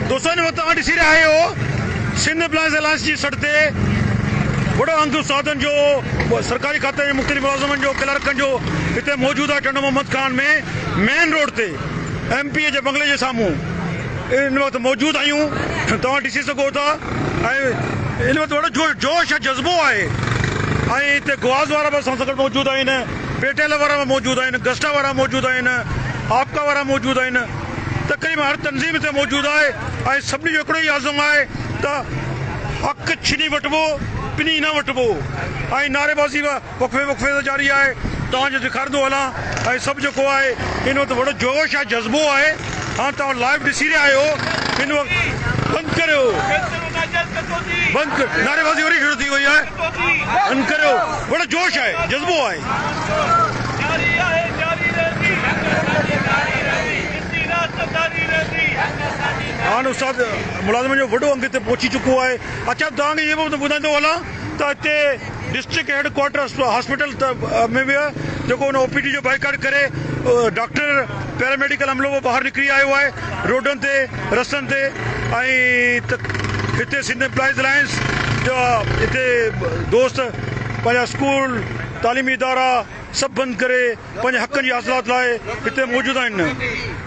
दोस्तों ने तव्हां ॾिसी रहिया आहियो सिंध एम्प्लॉइज़ अलायंस जी सॾ ते वॾो अंग उस्तादनि जो सरकारी खाते जे मुख़्तलिफ़ मुलाज़िमनि जो क्लर्कनि जो हिते मौजूदु आहे टंडो मोहम्मद ख़ान में मेन रोड ते MP जे बंगले जे साम्हूं इन वक़्तु मौजूदु आहियूं। तव्हां ॾिसी सघो था ऐं इन वक़्तु वॾो जोश ऐं जज़्बो आहे ऐं हिते गुआज़ वारा बि असां सां गॾु मौजूदु आहिनि, पेटेल वारा बि मौजूदु आहिनि, गस्टा वारा मौजूदु आहिनि, आपका वारा मौजूदु आहिनि। तक़रीबन हर तंज़ीम हिते मौजूदु आहे ऐं सभिनी जो हिकिड़ो ई आज़म आहे त हक़ छिनी वठिबो पिनी न वठिबो ऐं नारेबाज़ी वक़फ़े ते जारी आहे। तव्हांजो ॾेखारींदो हलां ऐं सभु जेको आहे इन वक़्तु वॾो जोश आहे, जज़्बो आहे। हाणे तव्हां लाइव ॾिसी रहिया आहियो हिन वक़्तु बंदि करियो, नारेबाज़ी वरी शुरू थी वई आहे, बंदि करियो। वॾो जोश आहे, जज़्बो आहे। हाणे उस्ताद मुलाज़िमनि जो वॾो अंग हिते पहुची चुको आहे। अच्छा तव्हांखे इहो बि ॿुधाईंदो हलां त हिते डिस्ट्रिक्ट हेड क्वार्टर हॉस्पिटल में बि जेको हुन OPD जो बाइकाट करे डॉक्टर पैरामेडिकल अमलो बि ॿाहिरि निकिरी आयो आहे रोडनि ते रस्तनि ते ऐं हिते सिंध एम्प्लॉइज़ अलायंस जो हिते दोस्त पंहिंजा स्कूल तालीमी इदारा सभु बंदि करे पंहिंजे हक़नि जी हासिलात लाइ हिते मौजूदु आहिनि।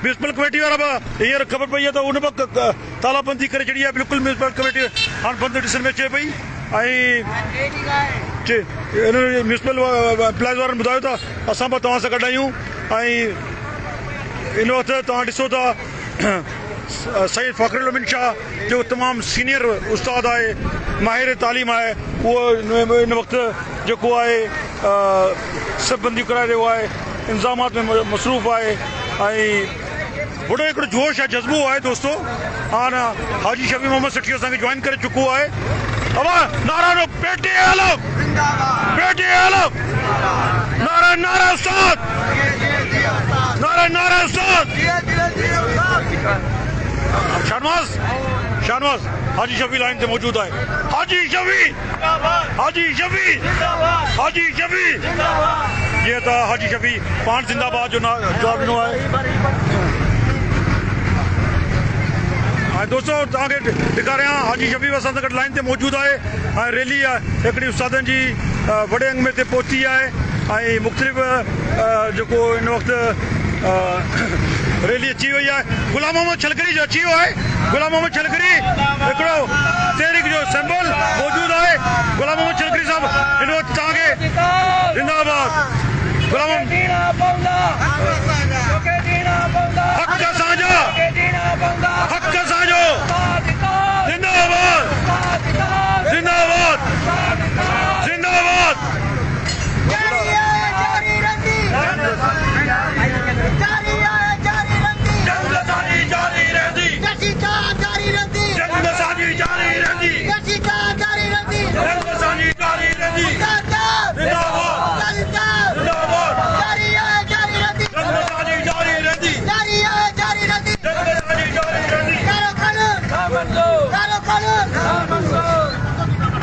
म्यूनिसिपल कमेटी वारा बि हींअर ख़बर पई आहे त उन बि तालाबंदी करे छॾी आहे। बिल्कुलु म्यूनिसिपल कमेटी हाणे बंदि ॾिसण में अचे पई ऐं म्यूनिसिपल एम्प्लॉइज़ वारनि ॿुधायो था असां बि तव्हां सां गॾु आहियूं ऐं इन वक़्तु तव्हां ॾिसो था सईद फ़खरुल अमीन शाह जो तमामु सीनियर उस्ताद आहे, माहिर तालीम आहे, उहो इन वक़्तु जेको आहे सभु बंदियूं कराए रहियो आहे, इंतज़ामात में मसरूफ़ आहे ऐं वॾो हिकिड़ो जोश आहे, जज़्बो आहे। दोस्तो हाणे हाजी शफ़ी मोहम्मद सेठी असांखे जॉइन करे चुको आहे। नारा पेटीएल नारा उस्ताद, नारा उस्ताद। शाहनवाज़ हाजी शफ़ी लाइन ते मौजूदु आहे। हाजी शफ़ी जीअं त हाजी शफ़ी पाण ज़िंदाबाद जो जवाबु ॾिनो आहे। ऐं दोस्तो तव्हांखे ॾेखारियां हाजी शफ़ी असां सां गॾु लाइन ते मौजूदु आहे ऐं रैली आहे हिकिड़ी उस्तादनि जी वॾे अंग में हिते पहुती आहे ऐं मुख़्तलिफ़ जेको हिन वक़्तु रैली अची वई आहे। गुलाम मोहम्मद छलकरी जो अची वियो आहे। गुलाम मोहम्मद छलकरी हिकिड़ो तहरीक जो सिंबल मौजूदु आहे। गुलाम मोहम्मद छलकरी साहिबु हिन वक़्तु तव्हांखे ज़िंदाबाद। गुलाम हक़ असांजो, हक़ असांजो, ज़िंदाबाद ज़िंदाबाद ज़िंदाबाद।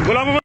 गुलाम